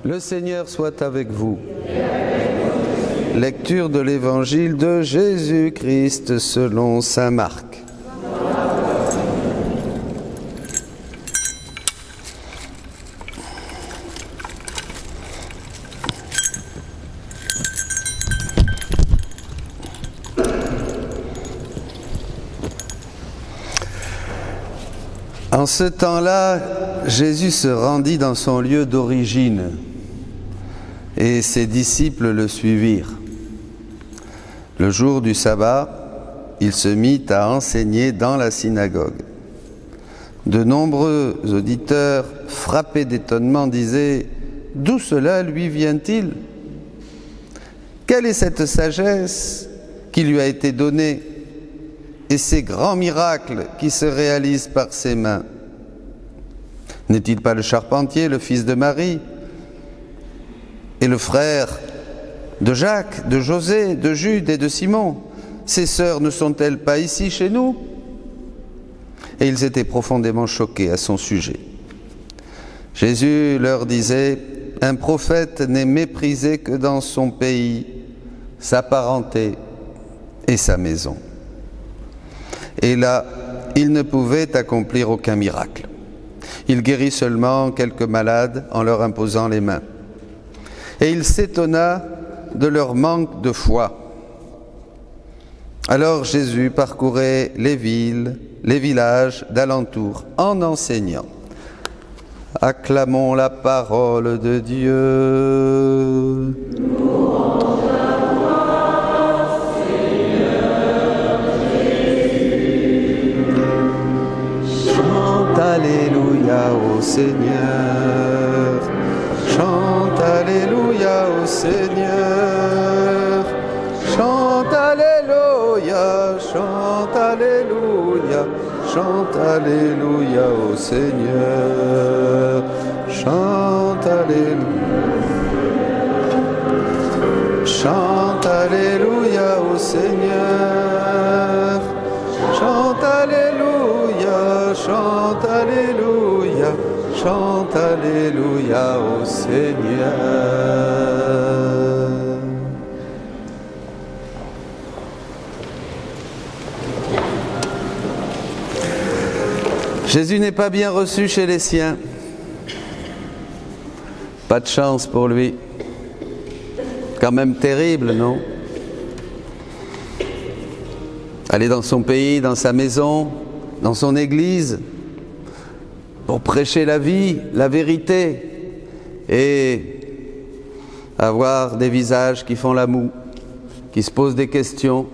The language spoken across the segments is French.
Le Seigneur soit avec vous. Lecture de l'Évangile de Jésus-Christ selon saint Marc. En ce temps-là, Jésus se rendit dans son lieu d'origine et ses disciples le suivirent. Le jour du sabbat, il se mit à enseigner dans la synagogue. De nombreux auditeurs, frappés d'étonnement, disaient « D'où cela lui vient-il ? Quelle est cette sagesse qui lui a été donnée et ces grands miracles qui se réalisent par ses mains ? N'est-il pas le charpentier, le fils de Marie, et le frère de Jacques, de José, de Jude et de Simon? Ses sœurs ne sont-elles pas ici chez nous ? » Et ils étaient profondément choqués à son sujet. Jésus leur disait « Un prophète n'est méprisé que dans son pays, sa parenté et sa maison. » Et là, il ne pouvait accomplir aucun miracle. Il guérit seulement quelques malades en leur imposant les mains. Et il s'étonna de leur manque de foi. Alors Jésus parcourait les villes, les villages d'alentour en enseignant. Acclamons la parole de Dieu. Alléluia au Seigneur, chante Alléluia au Seigneur, chante Alléluia, chante Alléluia, chante Alléluia au Seigneur, chante Alléluia, chante Alléluia au Seigneur, chante Alléluia, chante Alléluia, chante Alléluia au Seigneur. Jésus n'est pas bien reçu chez les siens. Pas de chance pour lui. Quand même terrible, non ? Aller dans son pays, dans sa maison, dans son église, pour prêcher la vie, la vérité, et avoir des visages qui font la moue, qui se posent des questions,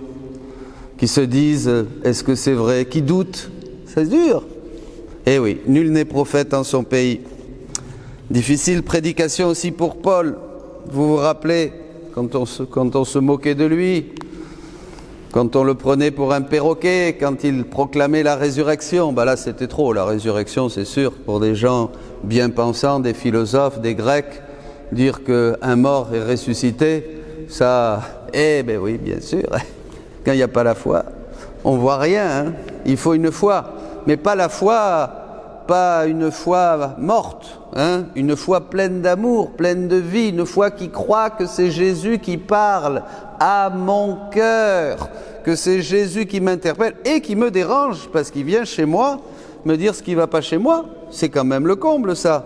qui se disent « est-ce que c'est vrai ?» qui doutent, c'est dur. Eh oui, nul n'est prophète en son pays. Difficile prédication aussi pour Paul. Vous vous rappelez, quand on se moquait de lui, quand on le prenait pour un perroquet, quand il proclamait la résurrection, là c'était trop, la résurrection c'est sûr, pour des gens bien pensants, des philosophes, des Grecs, dire qu'un mort est ressuscité, ça, oui bien sûr, quand il n'y a pas la foi, on ne voit rien, hein. Il faut une foi, mais pas la foi, pas une foi morte, hein, une foi pleine d'amour, pleine de vie, une foi qui croit que c'est Jésus qui parle à mon cœur, que c'est Jésus qui m'interpelle et qui me dérange parce qu'il vient chez moi me dire ce qui ne va pas chez moi. C'est quand même le comble ça.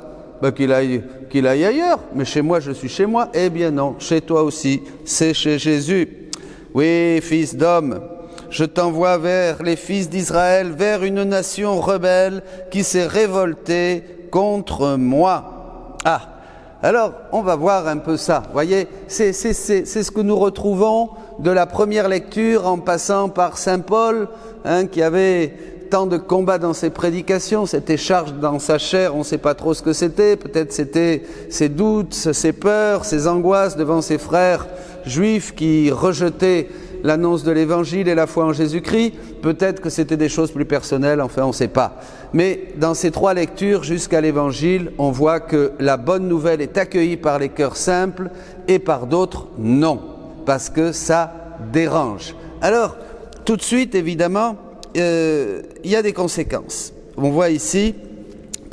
Qu'il aille ailleurs, mais chez moi je suis chez moi. Eh bien non, chez toi aussi, c'est chez Jésus. Oui, fils d'homme, je t'envoie vers les fils d'Israël, vers une nation rebelle qui s'est révoltée contre moi. Ah, alors on va voir un peu ça. Vous voyez, c'est ce que nous retrouvons de la première lecture en passant par saint Paul, hein, qui avait tant de combats dans ses prédications, cette charge dans sa chair, on ne sait pas trop ce que c'était, peut-être c'était ses doutes, ses peurs, ses angoisses devant ses frères juifs qui rejetaient l'annonce de l'Évangile et la foi en Jésus-Christ, peut-être que c'était des choses plus personnelles, enfin on ne sait pas. Mais dans ces trois lectures jusqu'à l'Évangile, on voit que la bonne nouvelle est accueillie par les cœurs simples et par d'autres non, parce que ça dérange. Alors, tout de suite, évidemment, il y a des conséquences. On voit ici,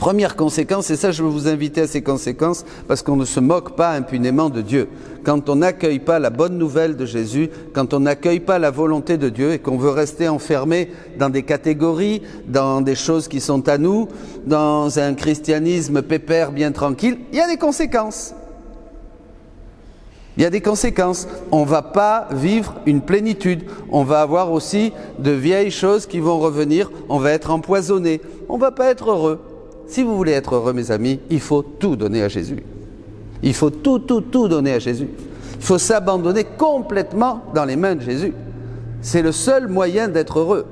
Première conséquence, et ça je veux vous inviter à ces conséquences, parce qu'on ne se moque pas impunément de Dieu. Quand on n'accueille pas la bonne nouvelle de Jésus, quand on n'accueille pas la volonté de Dieu et qu'on veut rester enfermé dans des catégories, dans des choses qui sont à nous, dans un christianisme pépère bien tranquille, il y a des conséquences. Il y a des conséquences. On ne va pas vivre une plénitude. On va avoir aussi de vieilles choses qui vont revenir. On va être empoisonné. On ne va pas être heureux. Si vous voulez être heureux, mes amis, il faut tout donner à Jésus. Il faut tout donner à Jésus. Il faut s'abandonner complètement dans les mains de Jésus. C'est le seul moyen d'être heureux.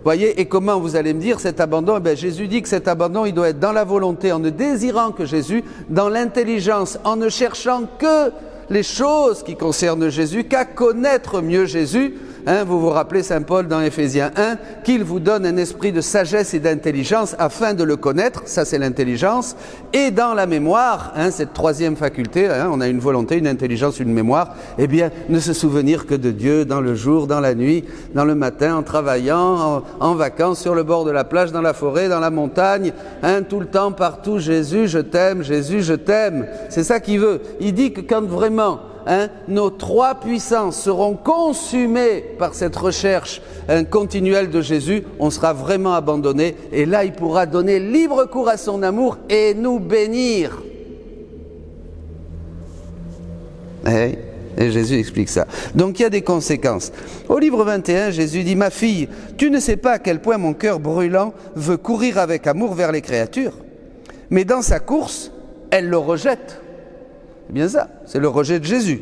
Voyez, et comment vous allez me dire cet abandon? Eh bien, Jésus dit que cet abandon, il doit être dans la volonté, en ne désirant que Jésus, dans l'intelligence, en ne cherchant que les choses qui concernent Jésus, qu'à connaître mieux Jésus. Vous vous rappelez Saint Paul dans Éphésiens 1, qu'il vous donne un esprit de sagesse et d'intelligence afin de le connaître, ça c'est l'intelligence, et dans la mémoire, cette troisième faculté, on a une volonté, une intelligence, une mémoire, eh bien ne se souvenir que de Dieu dans le jour, dans la nuit, dans le matin, en travaillant, en vacances, sur le bord de la plage, dans la forêt, dans la montagne, tout le temps, partout, Jésus je t'aime, Jésus je t'aime, c'est ça qu'il veut. Il dit que quand vraiment nos trois puissances seront consumées par cette recherche continuelle de Jésus, on sera vraiment abandonné et là il pourra donner libre cours à son amour et nous bénir. Et Jésus explique ça. Donc il y a des conséquences. Au livre 21, Jésus dit « Ma fille, tu ne sais pas à quel point mon cœur brûlant veut courir avec amour vers les créatures, mais dans sa course, elle le rejette. » C'est bien ça, c'est le rejet de Jésus.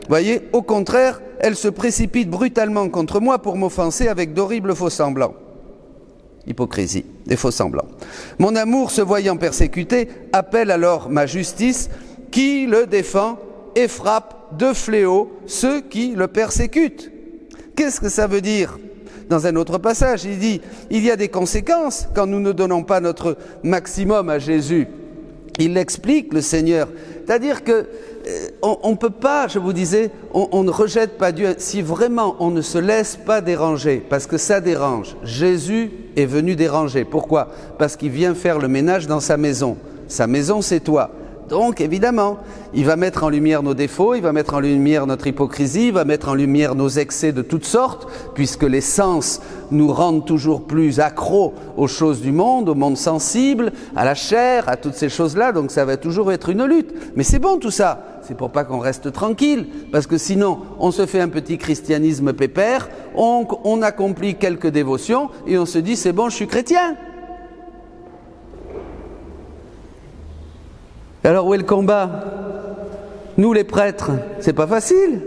Voyez, au contraire, elle se précipite brutalement contre moi pour m'offenser avec d'horribles faux-semblants. Hypocrisie, des faux-semblants. Mon amour, se voyant persécuté, appelle alors ma justice qui le défend et frappe de fléau ceux qui le persécutent. Qu'est-ce que ça veut dire ? Dans un autre passage, il dit « Il y a des conséquences quand nous ne donnons pas notre maximum à Jésus. » Il l'explique, le Seigneur. C'est-à-dire que on ne peut pas, je vous disais, on ne rejette pas Dieu si vraiment on ne se laisse pas déranger, parce que ça dérange. Jésus est venu déranger. Pourquoi ? Parce qu'il vient faire le ménage dans sa maison. Sa maison, c'est toi. Donc, évidemment, il va mettre en lumière nos défauts, il va mettre en lumière notre hypocrisie, il va mettre en lumière nos excès de toutes sortes, puisque les sens nous rendent toujours plus accros aux choses du monde, au monde sensible, à la chair, à toutes ces choses-là, donc ça va toujours être une lutte. Mais c'est bon tout ça, c'est pour pas qu'on reste tranquille, parce que sinon, on se fait un petit christianisme pépère, on accomplit quelques dévotions, et on se dit, c'est bon, je suis chrétien. Alors où est le combat ? Nous les prêtres, c'est pas facile.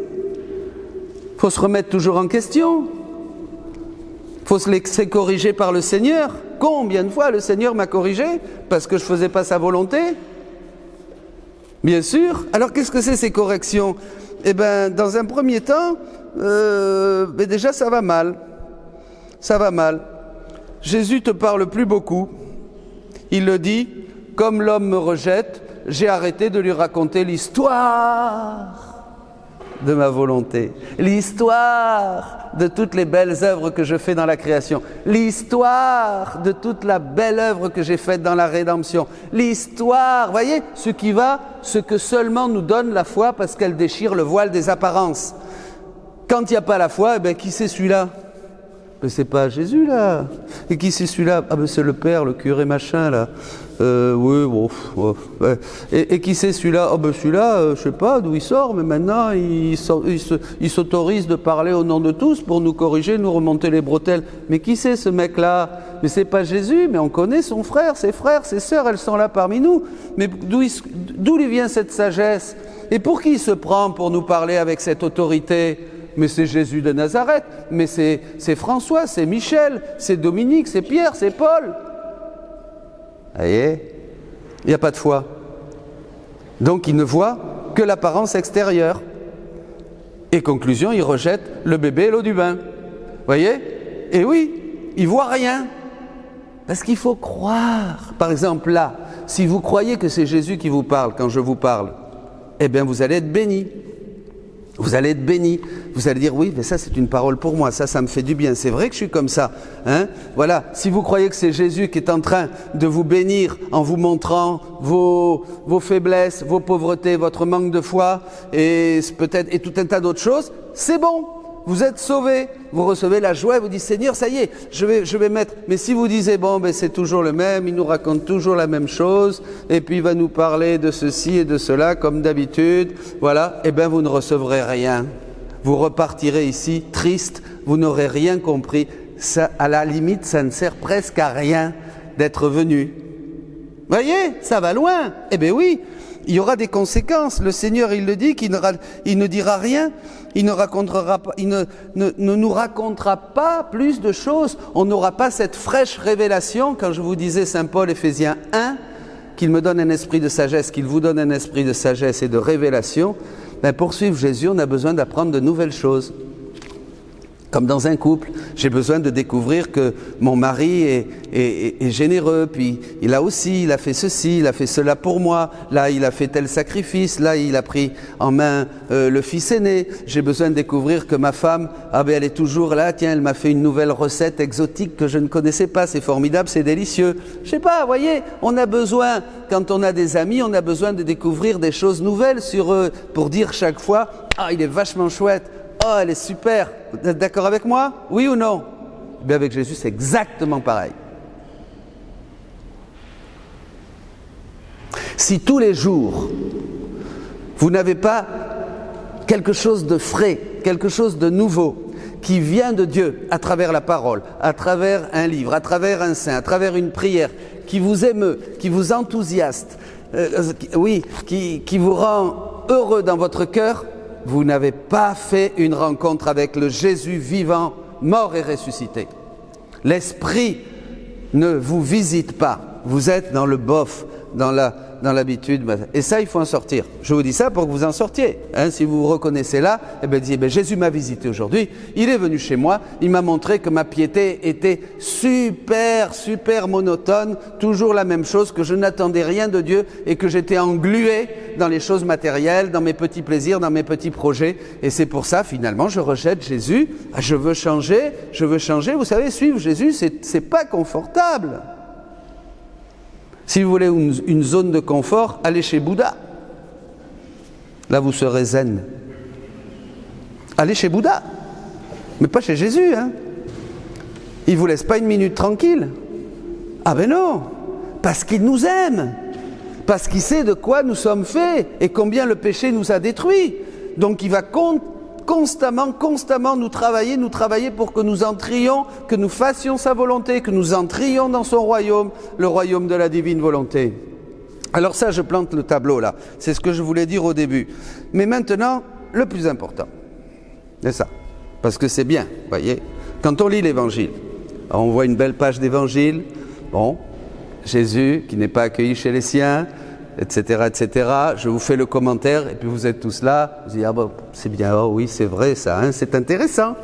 Faut se remettre toujours en question. Faut se laisser corriger par le Seigneur. Combien de fois le Seigneur m'a corrigé parce que je faisais pas sa volonté ? Bien sûr. Alors qu'est-ce que c'est ces corrections ? Eh bien, dans un premier temps, déjà ça va mal. Ça va mal. Jésus te parle plus beaucoup. Il le dit, comme l'homme me rejette, j'ai arrêté de lui raconter l'histoire de ma volonté, l'histoire de toutes les belles œuvres que je fais dans la création, l'histoire de toute la belle œuvre que j'ai faite dans la rédemption, l'histoire, voyez, ce que seulement nous donne la foi parce qu'elle déchire le voile des apparences. Quand il n'y a pas la foi, qui c'est celui-là ? C'est pas Jésus là. Et qui c'est celui-là ? C'est le père, le curé machin là. Oui, bon. Ouais. Et qui c'est celui-là ? Celui-là, je sais pas d'où il sort, mais maintenant il s'autorise de parler au nom de tous pour nous corriger, nous remonter les bretelles. Mais qui c'est ce mec-là ? Mais c'est pas Jésus, mais on connaît son frère, ses sœurs, elles sont là parmi nous. Mais d'où lui vient cette sagesse ? Et pour qui il se prend pour nous parler avec cette autorité ? Mais c'est Jésus de Nazareth, mais c'est François, c'est Michel, c'est Dominique, c'est Pierre, c'est Paul. Vous voyez ? Il n'y a pas de foi. Donc il ne voit que l'apparence extérieure. Et conclusion, il rejette le bébé et l'eau du bain. Vous voyez ? Et oui, il ne voit rien. Parce qu'il faut croire. Par exemple là, si vous croyez que c'est Jésus qui vous parle quand je vous parle, eh bien vous allez être bénis. Vous allez être bénis. Vous allez dire, oui, mais ça c'est une parole pour moi, ça me fait du bien. C'est vrai que je suis comme ça. Hein? Voilà, si vous croyez que c'est Jésus qui est en train de vous bénir en vous montrant vos faiblesses, vos pauvretés, votre manque de foi et peut-être et tout un tas d'autres choses, c'est bon. Vous êtes sauvés, vous recevez la joie et vous dites Seigneur, ça y est, je vais mettre. Mais si vous disiez bon, ben c'est toujours le même, il nous raconte toujours la même chose, et puis il va nous parler de ceci et de cela comme d'habitude, voilà, eh bien vous ne recevrez rien. Vous repartirez ici triste, vous n'aurez rien compris. Ça, à la limite, ça ne sert presque à rien d'être venu. Voyez, ça va loin. Eh bien oui, il y aura des conséquences. Le Seigneur, il le dit, qu'il ne dira rien. Il ne racontera pas, il ne nous racontera pas plus de choses. On n'aura pas cette fraîche révélation, quand je vous disais Saint Paul, Éphésiens 1, qu'il me donne un esprit de sagesse, qu'il vous donne un esprit de sagesse et de révélation. Ben pour suivre Jésus, on a besoin d'apprendre de nouvelles choses. Comme dans un couple, j'ai besoin de découvrir que mon mari est généreux, puis il a fait ceci, il a fait cela pour moi, là il a fait tel sacrifice, là il a pris en main le fils aîné. J'ai besoin de découvrir que ma femme, elle est toujours là, tiens, elle m'a fait une nouvelle recette exotique que je ne connaissais pas, c'est formidable, c'est délicieux. Je sais pas, voyez, on a besoin, quand on a des amis, on a besoin de découvrir des choses nouvelles sur eux, pour dire chaque fois, il est vachement chouette. Oh, elle est super. Vous êtes d'accord avec moi? Oui ou non? Bien avec Jésus, c'est exactement pareil. Si tous les jours, vous n'avez pas quelque chose de frais, quelque chose de nouveau, qui vient de Dieu à travers la parole, à travers un livre, à travers un saint, à travers une prière, qui vous émeut, qui vous enthousiaste, qui vous rend heureux dans votre cœur, vous n'avez pas fait une rencontre avec le Jésus vivant, mort et ressuscité. L'Esprit ne vous visite pas. Vous êtes dans le bof, dans l'habitude. Et ça, il faut en sortir. Je vous dis ça pour que vous en sortiez. Si vous vous reconnaissez là, dites, Jésus m'a visité aujourd'hui, il est venu chez moi, il m'a montré que ma piété était super monotone, toujours la même chose, que je n'attendais rien de Dieu et que j'étais englué dans les choses matérielles, dans mes petits plaisirs, dans mes petits projets. Et c'est pour ça, finalement, je rejette Jésus. Je veux changer. Vous savez, suivre Jésus, c'est pas confortable. Si vous voulez une zone de confort, allez chez Bouddha. Là, vous serez zen. Allez chez Bouddha. Mais pas chez Jésus, Il ne vous laisse pas une minute tranquille. Non. Parce qu'il nous aime. Parce qu'il sait de quoi nous sommes faits et combien le péché nous a détruits. Donc il va constamment nous travailler pour que nous entrions, que nous fassions sa volonté, que nous entrions dans son royaume, le royaume de la divine volonté. Alors ça, je plante le tableau là, c'est ce que je voulais dire au début. Mais maintenant, le plus important, c'est ça, parce que c'est bien, voyez, quand on lit l'évangile, on voit une belle page d'évangile, Jésus qui n'est pas accueilli chez les siens, etc., etc. Je vous fais le commentaire et puis vous êtes tous là. Vous dites c'est bien, oui c'est vrai ça, c'est intéressant,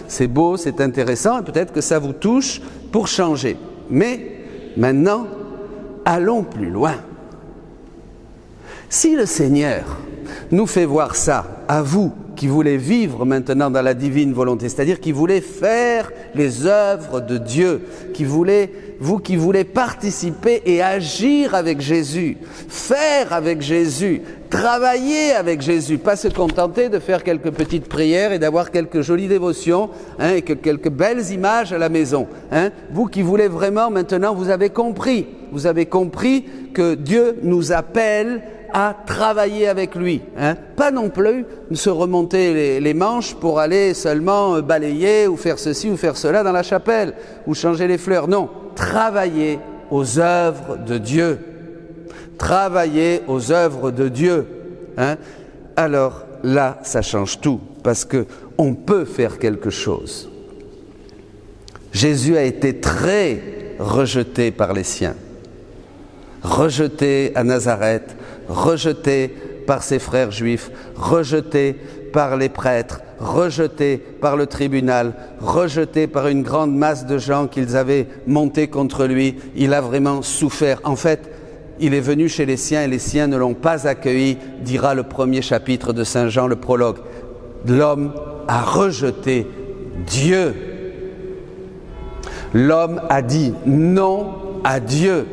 c'est beau, c'est intéressant et peut-être que ça vous touche pour changer. Mais maintenant, allons plus loin. Si le Seigneur nous fait voir ça, à vous qui voulez vivre maintenant dans la divine volonté, c'est-à-dire qui voulez faire les œuvres de Dieu, vous qui voulez participer et agir avec Jésus, faire avec Jésus, travailler avec Jésus, pas se contenter de faire quelques petites prières et d'avoir quelques jolies dévotions et quelques belles images à la maison. Vous qui voulez vraiment maintenant, vous avez compris que Dieu nous appelle à travailler avec lui. Pas non plus se remonter les manches pour aller seulement balayer ou faire ceci ou faire cela dans la chapelle ou changer les fleurs. Non, travailler aux œuvres de Dieu. Travailler aux œuvres de Dieu. Alors là, ça change tout parce qu'on peut faire quelque chose. Jésus a été très rejeté par les siens. Rejeté à Nazareth, rejeté par ses frères juifs, rejeté par les prêtres, rejeté par le tribunal, rejeté par une grande masse de gens qu'ils avaient monté contre lui. Il a vraiment souffert. En fait, il est venu chez les siens et les siens ne l'ont pas accueilli, dira le premier chapitre de Saint Jean, le prologue. L'homme a rejeté Dieu. L'homme a dit non à Dieu.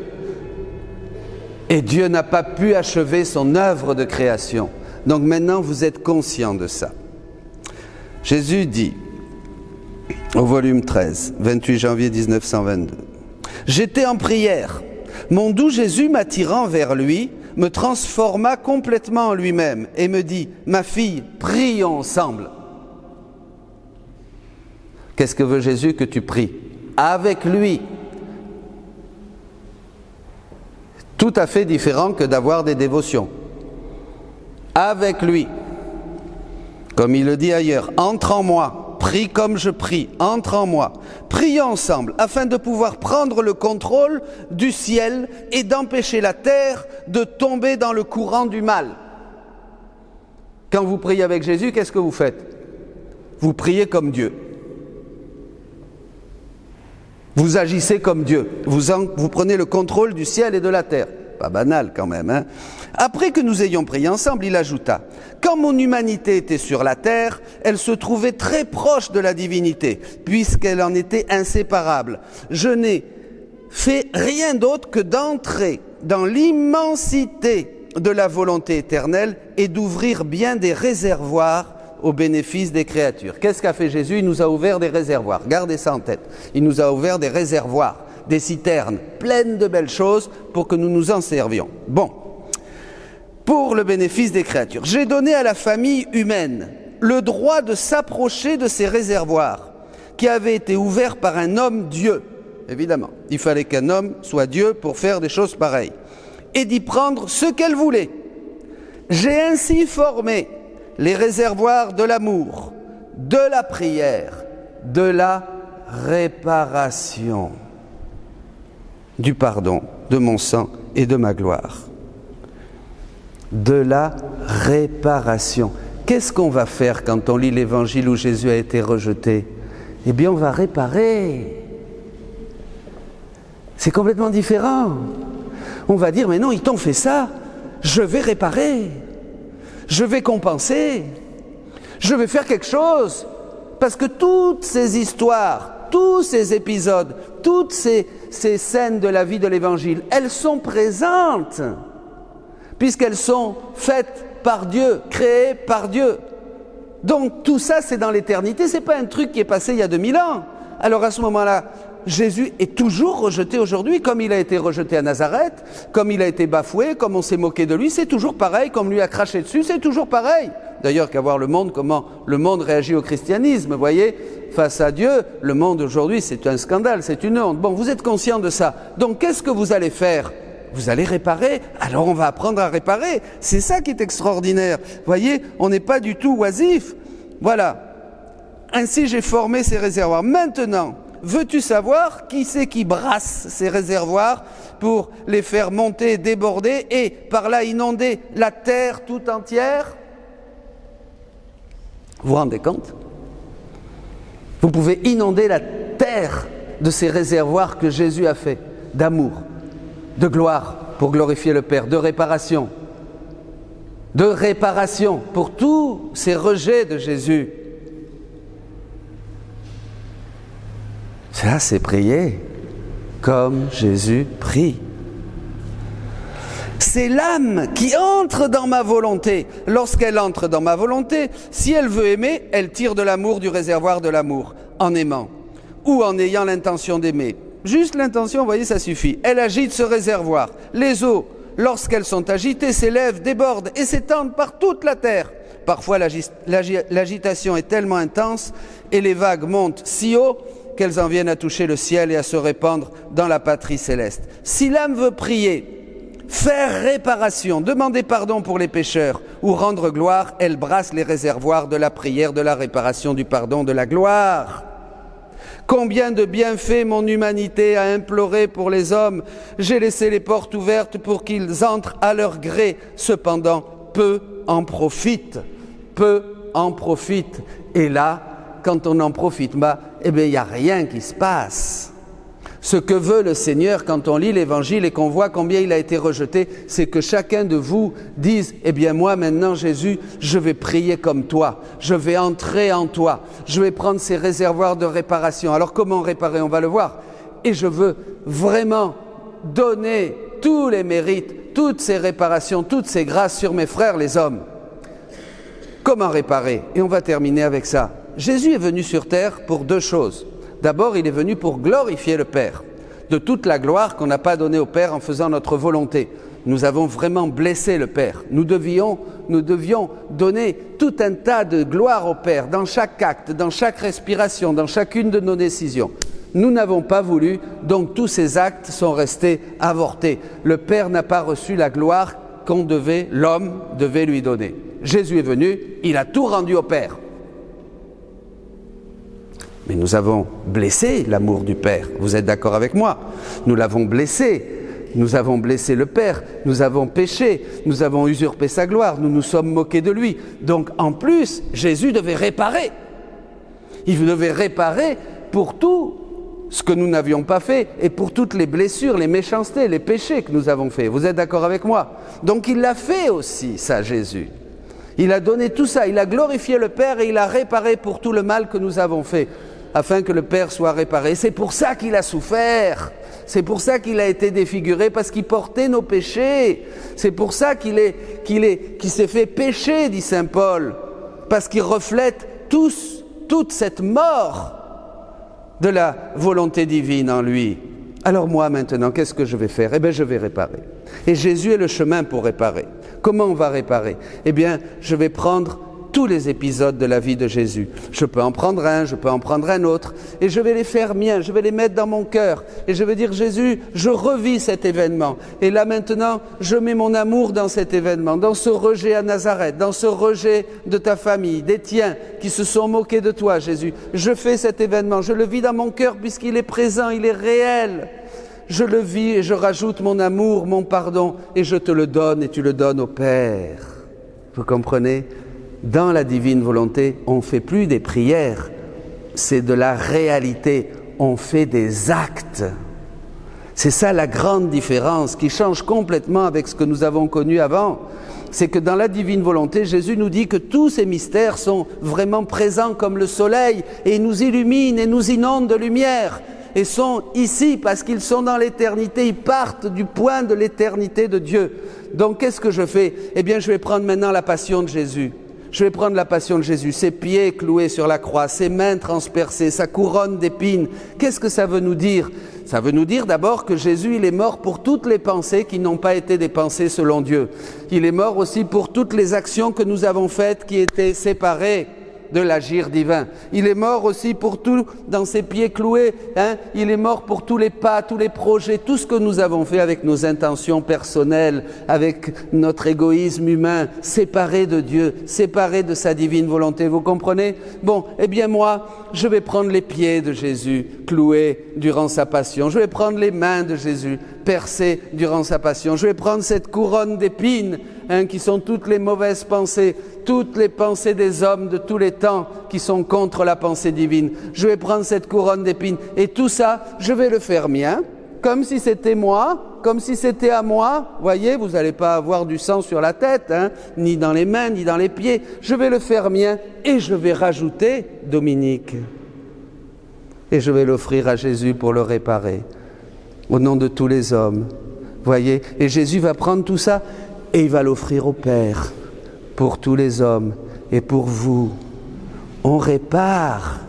Et Dieu n'a pas pu achever son œuvre de création. Donc maintenant, vous êtes conscients de ça. Jésus dit, au volume 13, 28 janvier 1922, « J'étais en prière. Mon doux Jésus, m'attirant vers lui, me transforma complètement en lui-même et me dit, « Ma fille, prions ensemble. » Qu'est-ce que veut Jésus? Que tu pries avec lui. Tout à fait différent que d'avoir des dévotions. Avec lui. Comme il le dit ailleurs, « Entre en moi, prie comme je prie, entre en moi. Prions ensemble afin de pouvoir prendre le contrôle du ciel et d'empêcher la terre de tomber dans le courant du mal. » Quand vous priez avec Jésus, qu'est-ce que vous faites? Vous priez comme Dieu. Vous agissez comme Dieu. Vous prenez le contrôle du ciel et de la terre. Pas banal quand même, hein? Après que nous ayons prié ensemble, il ajouta, « Quand mon humanité était sur la terre, elle se trouvait très proche de la divinité, puisqu'elle en était inséparable. Je n'ai fait rien d'autre que d'entrer dans l'immensité de la volonté éternelle et d'ouvrir bien des réservoirs au bénéfice des créatures. » Qu'est-ce qu'a fait Jésus? Il nous a ouvert des réservoirs. Gardez ça en tête. Il nous a ouvert des réservoirs, des citernes pleines de belles choses pour que nous nous en servions. Bon. Pour le bénéfice des créatures. J'ai donné à la famille humaine le droit de s'approcher de ces réservoirs qui avaient été ouverts par un homme Dieu. Évidemment, il fallait qu'un homme soit Dieu pour faire des choses pareilles. Et d'y prendre ce qu'elle voulait. J'ai ainsi formé les réservoirs de l'amour, de la prière, de la réparation, du pardon, de mon sang et de ma gloire. De la réparation. Qu'est-ce qu'on va faire quand on lit l'évangile où Jésus a été rejeté? Eh bien, on va réparer. C'est complètement différent. On va dire, mais non, ils t'ont fait ça, je vais réparer. Je vais compenser, je vais faire quelque chose, parce que toutes ces histoires, tous ces épisodes, toutes ces scènes de la vie de l'Évangile, elles sont présentes, puisqu'elles sont faites par Dieu, créées par Dieu. Donc tout ça, c'est dans l'éternité, c'est pas un truc qui est passé il y a 2000 ans. Alors à ce moment-là, Jésus est toujours rejeté aujourd'hui, comme il a été rejeté à Nazareth, comme il a été bafoué, comme on s'est moqué de lui, c'est toujours pareil, comme lui a craché dessus, c'est toujours pareil. D'ailleurs, qu'à voir le monde, comment le monde réagit au christianisme, vous voyez, face à Dieu, le monde aujourd'hui, c'est un scandale, c'est une honte. Bon, vous êtes conscient de ça. Donc, qu'est-ce que vous allez faire? Vous allez réparer, alors on va apprendre à réparer. C'est ça qui est extraordinaire. Vous voyez, on n'est pas du tout oisif. Voilà. Ainsi, j'ai formé ces réservoirs. Maintenant, veux-tu savoir qui c'est qui brasse ces réservoirs pour les faire monter, déborder et par là inonder la terre tout entière? Vous vous rendez compte? Vous pouvez inonder la terre de ces réservoirs que Jésus a fait, d'amour, de gloire pour glorifier le Père, de réparation pour tous ces rejets de Jésus. Ça, c'est prier comme Jésus prie. C'est l'âme qui entre dans ma volonté. Lorsqu'elle entre dans ma volonté, si elle veut aimer, elle tire de l'amour du réservoir de l'amour, en aimant, ou en ayant l'intention d'aimer. Juste l'intention, vous voyez, ça suffit. Elle agite ce réservoir. Les eaux, lorsqu'elles sont agitées, s'élèvent, débordent et s'étendent par toute la terre. Parfois, l'agitation est tellement intense et les vagues montent si haut qu'elles en viennent à toucher le ciel et à se répandre dans la patrie céleste. Si l'âme veut prier, faire réparation, demander pardon pour les pécheurs ou rendre gloire, elle brasse les réservoirs de la prière, de la réparation, du pardon, de la gloire. Combien de bienfaits mon humanité a imploré pour les hommes. J'ai laissé les portes ouvertes pour qu'ils entrent à leur gré. Cependant, peu en profitent. Peu en profitent. Et là, quand on en profite, eh bien, il n'y a rien qui se passe. Ce que veut le Seigneur quand on lit l'Évangile et qu'on voit combien il a été rejeté, c'est que chacun de vous dise « Eh bien moi maintenant Jésus, je vais prier comme toi, je vais entrer en toi, je vais prendre ces réservoirs de réparation. » Alors comment réparer? On va le voir. Et je veux vraiment donner tous les mérites, toutes ces réparations, toutes ces grâces sur mes frères les hommes. Comment réparer? Et on va terminer avec ça. Jésus est venu sur terre pour deux choses. D'abord, il est venu pour glorifier le Père, de toute la gloire qu'on n'a pas donnée au Père en faisant notre volonté. Nous avons vraiment blessé le Père. Nous devions donner tout un tas de gloire au Père, dans chaque acte, dans chaque respiration, dans chacune de nos décisions. Nous n'avons pas voulu, donc tous ces actes sont restés avortés. Le Père n'a pas reçu la gloire l'homme devait lui donner. Jésus est venu, il a tout rendu au Père. Mais nous avons blessé l'amour du Père. Vous êtes d'accord avec moi? Nous l'avons blessé. Nous avons blessé le Père. Nous avons péché. Nous avons usurpé sa gloire. Nous nous sommes moqués de lui. Donc, en plus, Jésus devait réparer. Il devait réparer pour tout ce que nous n'avions pas fait et pour toutes les blessures, les méchancetés, les péchés que nous avons faits. Vous êtes d'accord avec moi? Donc, il l'a fait aussi, ça, Jésus. Il a donné tout ça. Il a glorifié le Père et il a réparé pour tout le mal que nous avons fait, afin que le Père soit réparé. C'est pour ça qu'il a souffert. C'est pour ça qu'il a été défiguré, parce qu'il portait nos péchés. C'est pour ça qu'il s'est fait pécher, dit saint Paul, parce qu'il reflète toute cette mort de la volonté divine en lui. Alors moi maintenant, qu'est-ce que je vais faire? Eh bien, je vais réparer. Et Jésus est le chemin pour réparer. Comment on va réparer? Eh bien, je vais prendre tous les épisodes de la vie de Jésus. Je peux en prendre un, je peux en prendre un autre, et je vais les faire miens, je vais les mettre dans mon cœur, et je vais dire, Jésus, je revis cet événement, et là maintenant, je mets mon amour dans cet événement, dans ce rejet à Nazareth, dans ce rejet de ta famille, des tiens, qui se sont moqués de toi, Jésus. Je fais cet événement, je le vis dans mon cœur, puisqu'il est présent, il est réel. Je le vis et je rajoute mon amour, mon pardon, et je te le donne, et tu le donnes au Père. Vous comprenez? Dans la divine volonté, on ne fait plus des prières, c'est de la réalité, on fait des actes. C'est ça la grande différence qui change complètement avec ce que nous avons connu avant. C'est que dans la divine volonté, Jésus nous dit que tous ces mystères sont vraiment présents comme le soleil et nous illuminent et nous inondent de lumière et sont ici parce qu'ils sont dans l'éternité, ils partent du point de l'éternité de Dieu. Donc qu'est-ce que je fais? Eh bien je vais prendre maintenant la passion de Jésus. Je vais prendre la passion de Jésus, ses pieds cloués sur la croix, ses mains transpercées, sa couronne d'épines. Qu'est-ce que ça veut nous dire? Ça veut nous dire d'abord que Jésus, il est mort pour toutes les pensées qui n'ont pas été des pensées selon Dieu. Il est mort aussi pour toutes les actions que nous avons faites qui étaient séparées de l'agir divin. Il est mort aussi pour tout, dans ses pieds cloués, il est mort pour tous les pas, tous les projets, tout ce que nous avons fait avec nos intentions personnelles, avec notre égoïsme humain, séparé de Dieu, séparé de sa divine volonté, vous comprenez? Bon, eh bien moi, je vais prendre les pieds de Jésus, cloués durant sa passion, je vais prendre les mains de Jésus, percées durant sa passion, je vais prendre cette couronne d'épines, qui sont toutes les mauvaises pensées, toutes les pensées des hommes de tous les temps qui sont contre la pensée divine. Je vais prendre cette couronne d'épines et tout ça, je vais le faire mien, comme si c'était moi, comme si c'était à moi. Voyez, vous n'allez pas avoir du sang sur la tête, ni dans les mains, ni dans les pieds. Je vais le faire mien et je vais rajouter Dominique. Et je vais l'offrir à Jésus pour le réparer, au nom de tous les hommes. Voyez, et Jésus va prendre tout ça et il va l'offrir au Père, pour tous les hommes et pour vous. On répare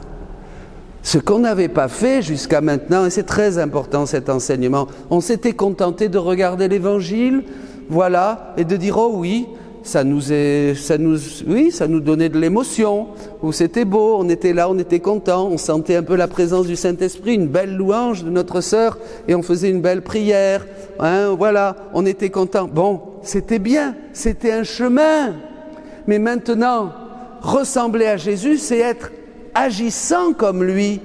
ce qu'on n'avait pas fait jusqu'à maintenant, et c'est très important cet enseignement. On s'était contenté de regarder l'Évangile, voilà, et de dire, oh oui, ça nous donnait de l'émotion, ou c'était beau, on était là, on était content, on sentait un peu la présence du Saint-Esprit, une belle louange de notre sœur, et on faisait une belle prière, voilà, on était content. Bon, c'était bien, c'était un chemin, mais maintenant, ressembler à Jésus, c'est être agissant comme lui.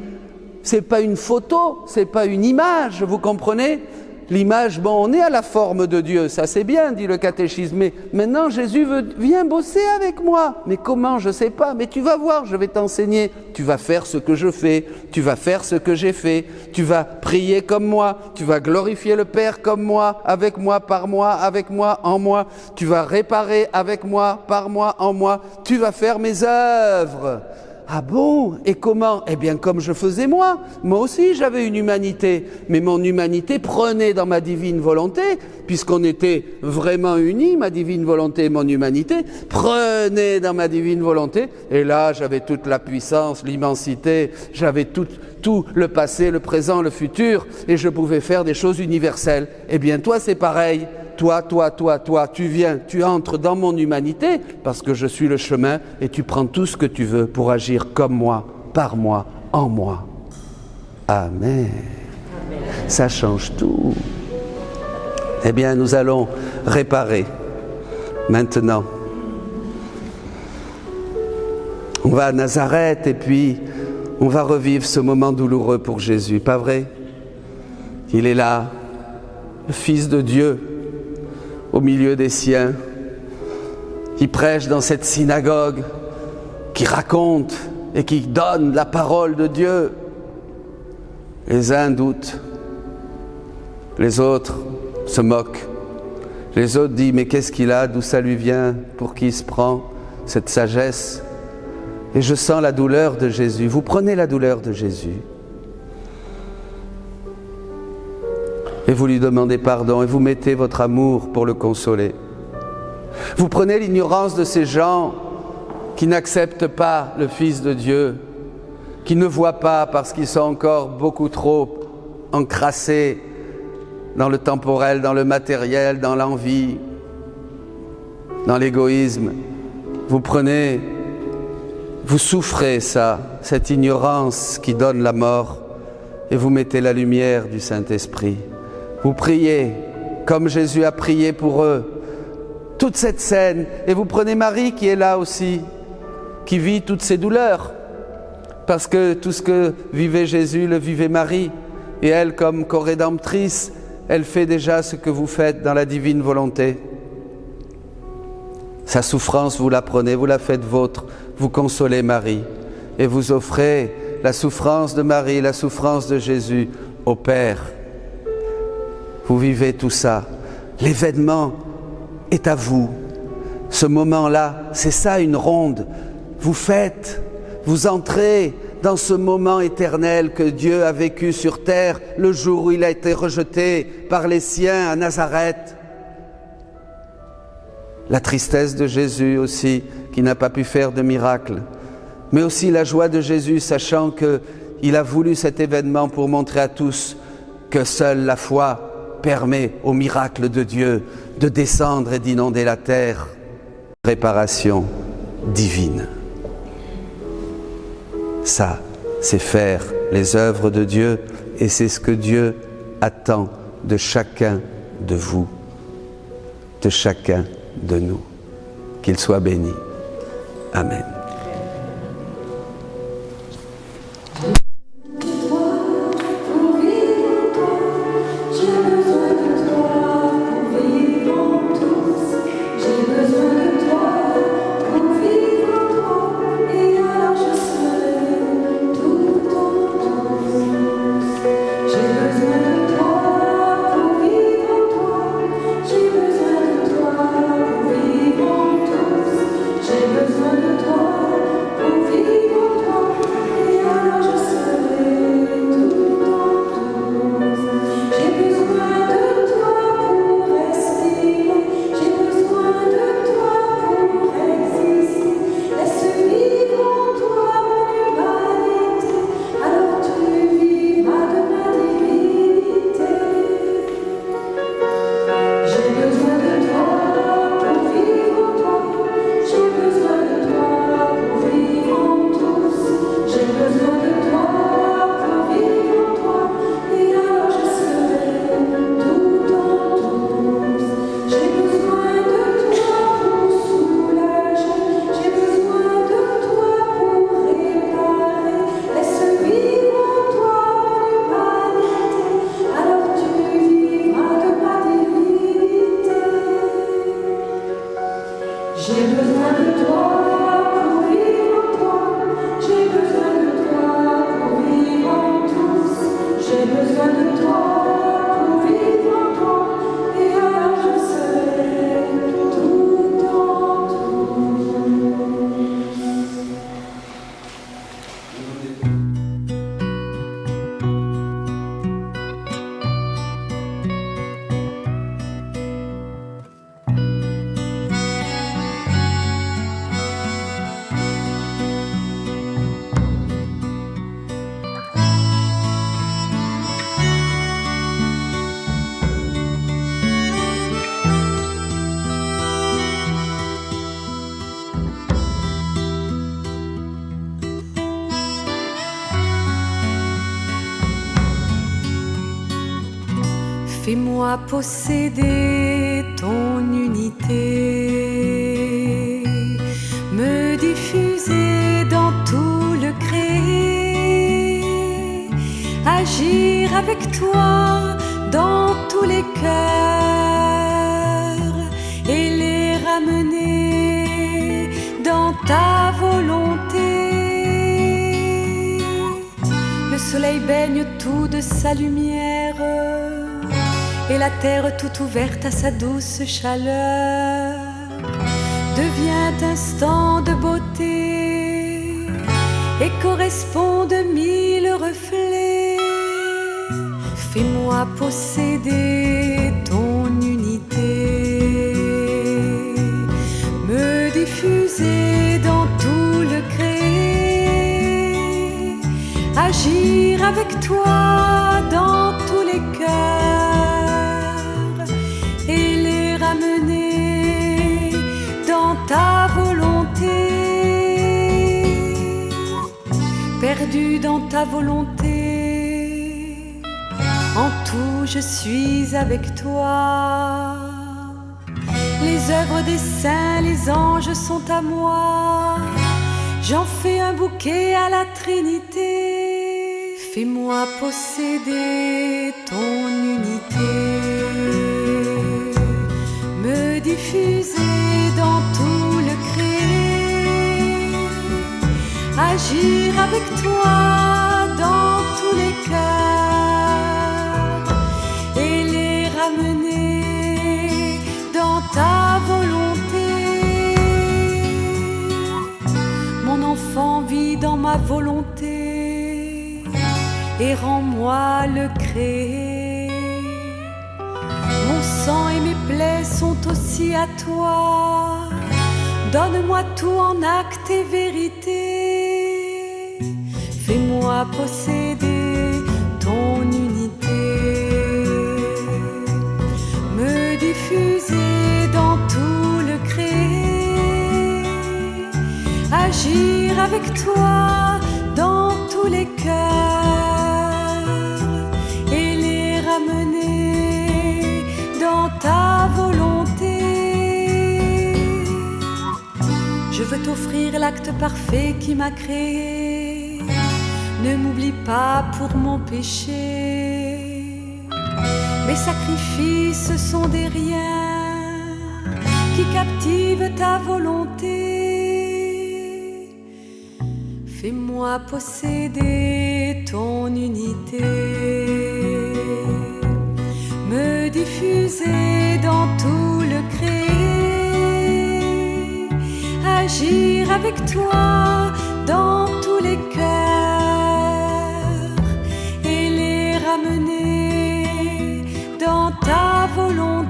C'est pas une photo, c'est pas une image, vous comprenez? l'image, bon, on est à la forme de Dieu, ça c'est bien, dit le catéchisme, mais maintenant Jésus vient bosser avec moi. Mais comment, je ne sais pas, mais tu vas voir, je vais t'enseigner. Tu vas faire ce que je fais, tu vas faire ce que j'ai fait, tu vas prier comme moi, tu vas glorifier le Père comme moi, avec moi, par moi, avec moi, en moi, tu vas réparer avec moi, par moi, en moi, tu vas faire mes œuvres. Ah bon? Et comment? Eh bien, comme je faisais moi. Moi aussi, j'avais une humanité. Mais mon humanité prenait dans ma divine volonté, puisqu'on était vraiment unis, ma divine volonté et mon humanité, prenaient dans ma divine volonté. Et là, j'avais toute la puissance, l'immensité, j'avais tout le passé, le présent, le futur, et je pouvais faire des choses universelles. Eh bien, toi, c'est pareil. Toi, tu viens, tu entres dans mon humanité parce que je suis le chemin et tu prends tout ce que tu veux pour agir comme moi, par moi, en moi. Amen. Ça change tout. Eh bien, nous allons réparer maintenant. On va à Nazareth et puis on va revivre ce moment douloureux pour Jésus, pas vrai? Il est là, le Fils de Dieu, au milieu des siens. Il prêche dans cette synagogue qui raconte et qui donne la parole de Dieu. Les uns doutent, les autres se moquent. Les autres disent, mais qu'est-ce qu'il a, d'où ça lui vient, pour qui il se prend cette sagesse? Et je sens la douleur de Jésus. Vous prenez la douleur de Jésus et vous lui demandez pardon et vous mettez votre amour pour le consoler. Vous prenez l'ignorance de ces gens qui n'acceptent pas le Fils de Dieu, qui ne voient pas parce qu'ils sont encore beaucoup trop encrassés dans le temporel, dans le matériel, dans l'envie, dans l'égoïsme. Vous prenez, vous souffrez ça, cette ignorance qui donne la mort, et vous mettez la lumière du Saint-Esprit. Vous priez comme Jésus a prié pour eux. Toute cette scène, et vous prenez Marie qui est là aussi, qui vit toutes ces douleurs, parce que tout ce que vivait Jésus le vivait Marie, et elle, comme co-rédemptrice, elle fait déjà ce que vous faites dans la divine volonté. Sa souffrance, vous la prenez, vous la faites vôtre, vous consolez Marie, et vous offrez la souffrance de Marie, la souffrance de Jésus au Père. Vous vivez tout ça. L'événement est à vous. Ce moment-là, c'est ça une ronde. Vous faites, vous entrez dans ce moment éternel que Dieu a vécu sur terre le jour où il a été rejeté par les siens à Nazareth. La tristesse de Jésus aussi, qui n'a pas pu faire de miracle. Mais aussi la joie de Jésus, sachant qu'il a voulu cet événement pour montrer à tous que seule la foi permet au miracle de Dieu de descendre et d'inonder la terre. Réparation divine. Ça, c'est faire les œuvres de Dieu et c'est ce que Dieu attend de chacun de vous, de chacun de nous. Qu'il soit béni. Amen. J'ai besoin de toi. J'ai besoin de toi pour vivre en toi. J'ai besoin de toi pour vivre en tous. J'ai besoin de toi pour vivre en toi. Et alors je serai tout en tout. Fais-moi posséder ton unité, me diffuser dans tout le créé, agir avec toi dans tous les cœurs et les ramener dans ta volonté. Le soleil baigne tout de sa lumière et la terre toute ouverte à sa douce chaleur devient instant de beauté et correspond de mille reflets. Fais-moi posséder ton unité, me diffuser dans tout le créé, agir avec toi dans tous les cœurs et les ramener dans ta volonté. Perdu dans ta volonté, en tout je suis avec toi. Les œuvres des saints, les anges sont à moi. J'en fais un bouquet à la Trinité. Fais-moi posséder ton unité, me diffuser dans tout le créé, agir avec toi dans tous les cœurs et les ramener dans ta volonté. Mon enfant vit dans ma volonté et rends-moi le créé. Mon sang et mes plaies sont aussi à toi. Donne-moi tout en acte et vérité. Fais-moi posséder ton unité, me diffuser dans tout le créé, agir avec toi dans tous les cœurs et les ramener dans ta volonté. Je veux t'offrir l'acte parfait qui m'a créé. Ne m'oublie pas pour mon péché. Mes sacrifices sont des riens qui captivent ta volonté. Fais-moi posséder ton unité, me diffuser dans tout le créé, agir avec toi dans tous les cœurs et les ramener dans ta volonté.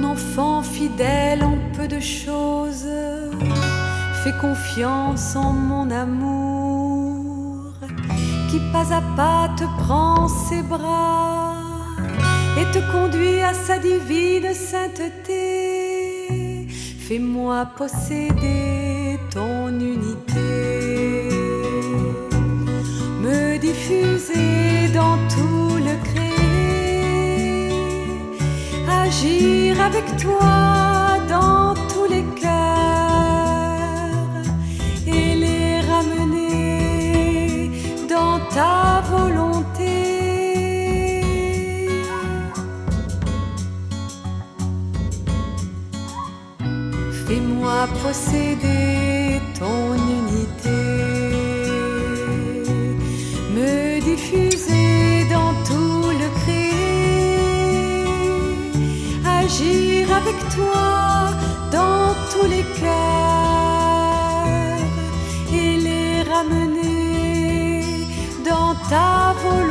Enfant fidèle en peu de choses, fais confiance en mon amour, qui pas à pas te prend ses bras et te conduit à sa divine sainteté. Fais-moi posséder ton unité, me diffuser dans tout le créé, agir avec toi dans tous les cœurs et les ramener dans ta volonté. Fais-moi posséder ton unité, me diffuser dans tout le créé, agir avec toi dans tous les cœurs et les ramener dans ta volonté.